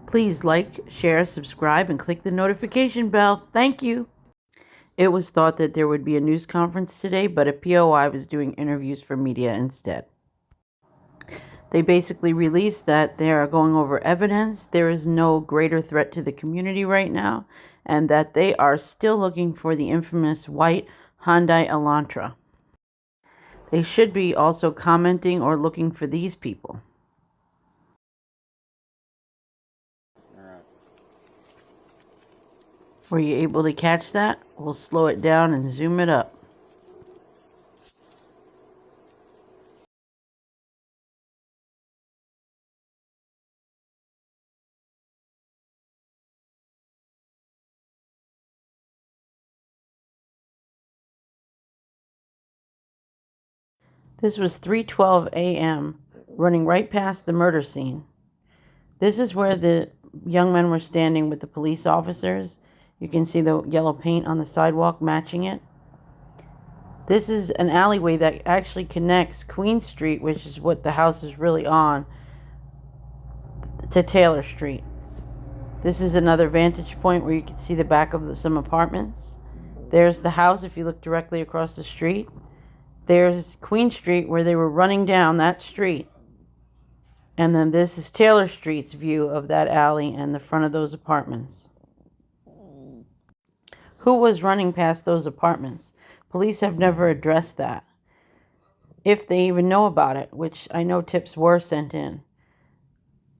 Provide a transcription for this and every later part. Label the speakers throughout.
Speaker 1: Please like, share, subscribe, and click the notification bell. Thank you. It was thought that there would be a news conference today, but a POI was doing interviews for media instead. They basically released that they are going over evidence, there is no greater threat to the community right now, and that they are still looking for the infamous white Hyundai Elantra. They should be also commenting or looking for these people. Were you able to catch that? We'll slow it down and zoom it up. This was 3:12 a.m., running right past the murder scene. This is where the young men were standing with the police officers. You can see the yellow paint on the sidewalk matching it. This is an alleyway that actually connects Queen Street, which is what the house is really on, to Taylor Street. This is another vantage point where you can see the back of some apartments. There's the house if you look directly across the street. There's Queen Street where they were running down that street. And then this is Taylor Street's view of that alley and the front of those apartments. Who was running past those apartments? Police have never addressed that, if they even know about it, which I know tips were sent in.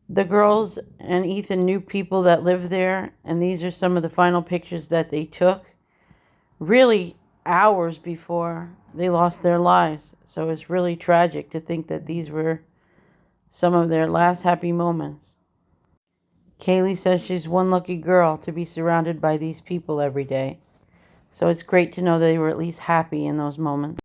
Speaker 1: The girls and Ethan knew people that lived there, and these are some of the final pictures that they took, really hours before they lost their lives. So it's really tragic to think that these were some of their last happy moments. Kaylee says she's one lucky girl to be surrounded by these people every day. So it's great to know they were at least happy in those moments.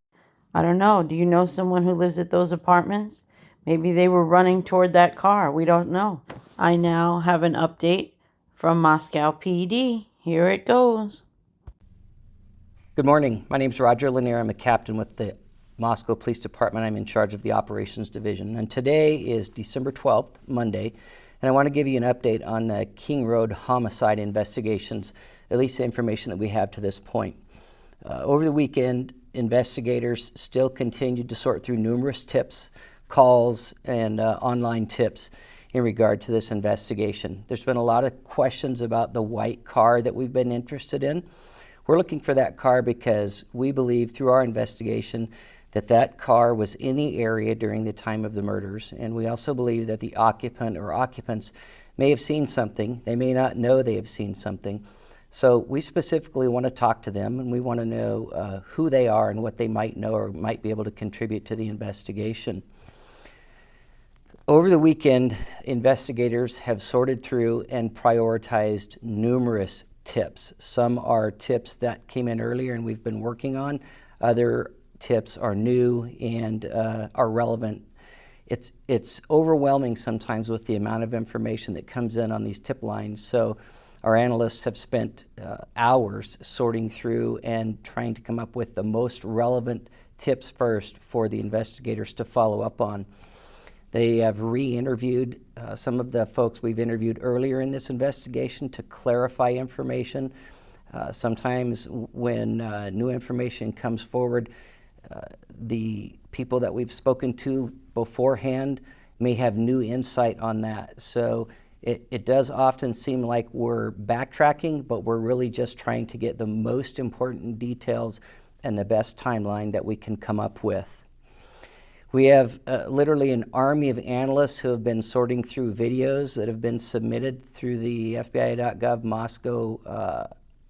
Speaker 1: I don't know. Do you know someone who lives at those apartments? Maybe they were running toward that car. We don't know. I now have an update from Moscow PD. Here it goes.
Speaker 2: Good morning. My name is Roger Lanier. I'm a captain with the Moscow Police Department. I'm in charge of the Operations Division. And today is December 12th, Monday, and I want to give you an update on the King Road homicide investigations, at least the information that we have to this point. Over the weekend, investigators still continued to sort through numerous tips, calls, and online tips in regard to this investigation. There's been a lot of questions about the white car that we've been interested in. We're looking for that car because we believe through our investigation that that car was in the area during the time of the murders, and we also believe that the occupant or occupants may have seen something. They may not know they have seen something. So we specifically want to talk to them, and we want to know who they are and what they might know or might be able to contribute to the investigation. Over the weekend, investigators have sorted through and prioritized numerous tips. Some are tips that came in earlier and we've been working on. Other tips are new and are relevant. It's overwhelming sometimes with the amount of information that comes in on these tip lines. So our analysts have spent hours sorting through and trying to come up with the most relevant tips first for the investigators to follow up on. They have re-interviewed some of the folks we've interviewed earlier in this investigation to clarify information. Sometimes when new information comes forward, the people that we've spoken to beforehand may have new insight on that. So it does often seem like we're backtracking, but we're really just trying to get the most important details and the best timeline that we can come up with. We have literally an army of analysts who have been sorting through videos that have been submitted through the FBI.gov Moscow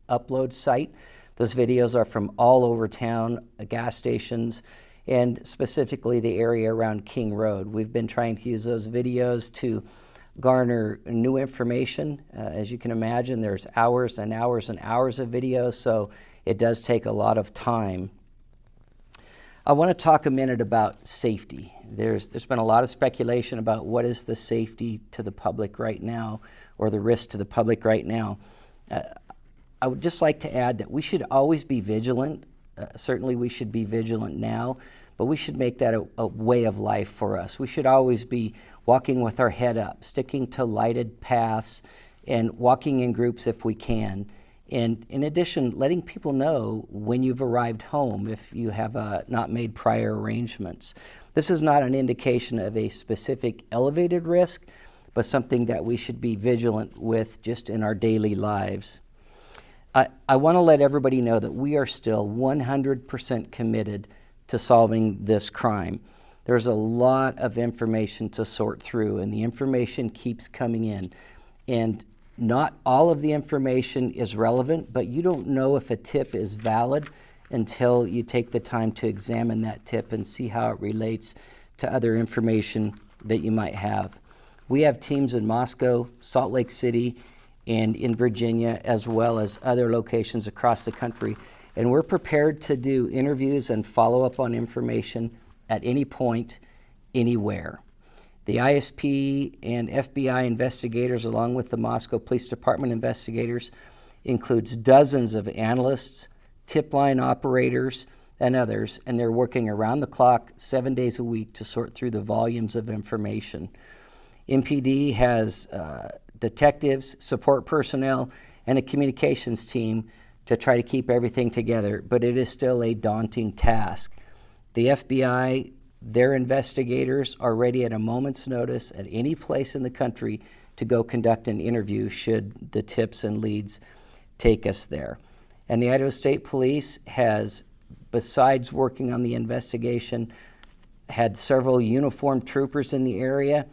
Speaker 2: upload site. Those videos are from all over town, gas stations, and specifically the area around King Road. We've been trying to use those videos to garner new information. As you can imagine, there's hours and hours and hours of video, so it does take a lot of time. I want to talk a minute about safety. There's been a lot of speculation about what is the safety to the public right now, or the risk to the public right now. I would just like to add that we should always be vigilant. Certainly we should be vigilant now, but we should make that a way of life for us. We should always be walking with our head up, sticking to lighted paths, and walking in groups if we can. And in addition, letting people know when you've arrived home if you have not made prior arrangements. This is not an indication of a specific elevated risk, but something that we should be vigilant with just in our daily lives. I want to let everybody know that we are still 100% committed to solving this crime. There's a lot of information to sort through, and the information keeps coming in. And not all of the information is relevant, but you don't know if a tip is valid until you take the time to examine that tip and see how it relates to other information that you might have. We have teams in Moscow, Salt Lake City, and in Virginia, as well as other locations across the country. And we're prepared to do interviews and follow up on information at any point, anywhere. The ISP and FBI investigators, along with the Moscow Police Department investigators, includes dozens of analysts, tip line operators, and others, and they're working around the clock, 7 days a week, to sort through the volumes of information. MPD has detectives, support personnel, and a communications team to try to keep everything together, but it is still a daunting task. The FBI, their investigators are ready at a moment's notice at any place in the country to go conduct an interview should the tips and leads take us there. And the Idaho State Police has, besides working on the investigation, had several uniformed troopers in the area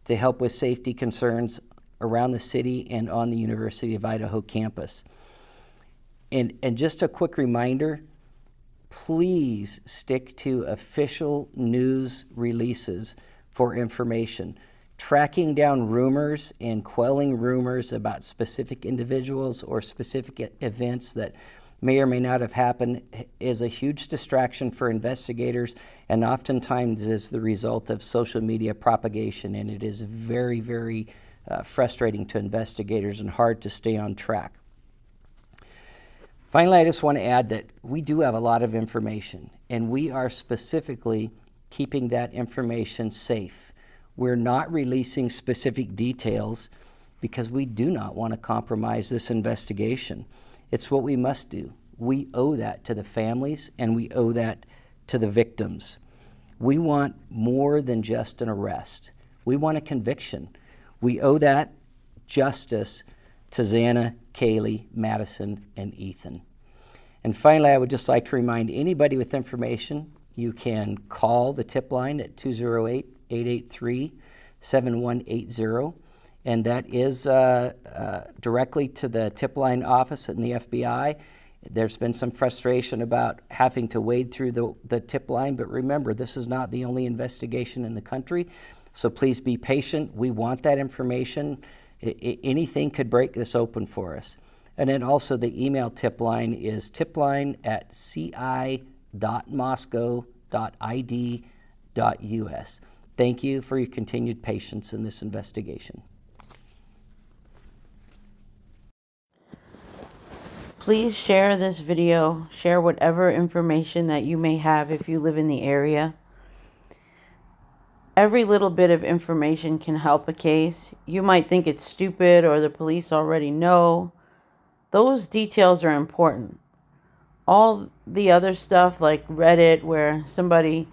Speaker 2: to help with safety concerns around the city and on the University of Idaho campus. And just a quick reminder, please stick to official news releases for information. Tracking down rumors and quelling rumors about specific individuals or specific events that may or may not have happened is a huge distraction for investigators, and oftentimes is the result of social media propagation, and it is very, very frustrating to investigators and hard to stay on track. Finally, I just want to add that we do have a lot of information, and we are specifically keeping that information safe. We're not releasing specific details because we do not want to compromise this investigation. It's what we must do. We owe that to the families, and we owe that to the victims. We want more than just an arrest. We want a conviction. We owe that justice to Xana, Kaylee, Madison, and Ethan. And finally, I would just like to remind anybody with information, you can call the tip line at 208-883-7180, and that is directly to the tip line office in the FBI. There's been some frustration about having to wade through the tip line, but remember, this is not the only investigation in the country, so please be patient. We want that information. Anything could break this open for us. And then also the email tip line is tipline@ci.moscow.id.us. Thank you for your continued patience in this investigation.
Speaker 1: Please share this video. Share whatever information that you may have if you live in the area. Every little bit of information can help a case. You might think it's stupid or the police already know. Those details are important. All the other stuff like Reddit where somebody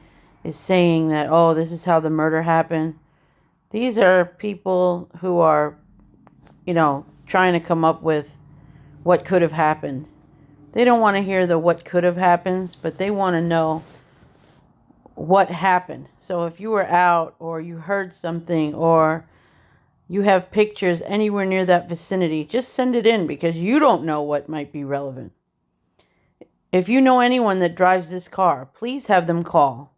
Speaker 1: is saying that, oh, this is how the murder happened. These are people who are, trying to come up with what could have happened. They don't want to hear the what could have happened, but they want to know what happened. So if you were out or you heard something or you have pictures anywhere near that vicinity, just send it in because you don't know what might be relevant. If you know anyone that drives this car, please have them call.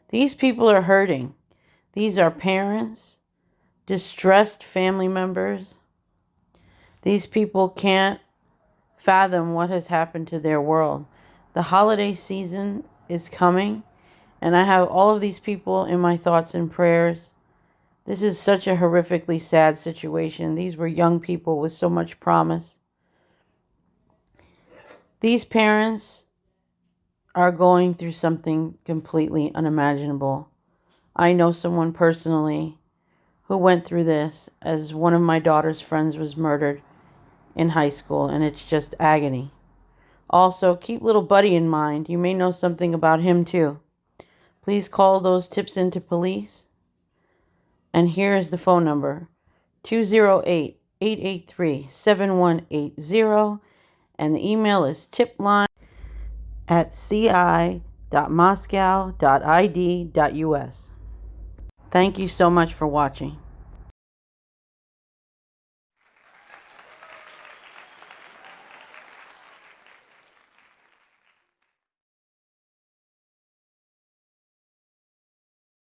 Speaker 1: These people are hurting. These are parents, distressed family members. These people can't fathom what has happened to their world. The holiday season is coming, and I have all of these people in my thoughts and prayers. This is such a horrifically sad situation. These were young people with so much promise. These parents are going through something completely unimaginable. I know someone personally who went through this, as one of my daughter's friends was murdered in high school, and it's just agony. Also, keep little Buddy in mind. You may know something about him too. Please call those tips into police. And here is the phone number: 208-883-7180. And the email is tipline@ci.moscow.id.us. Thank you so much for watching.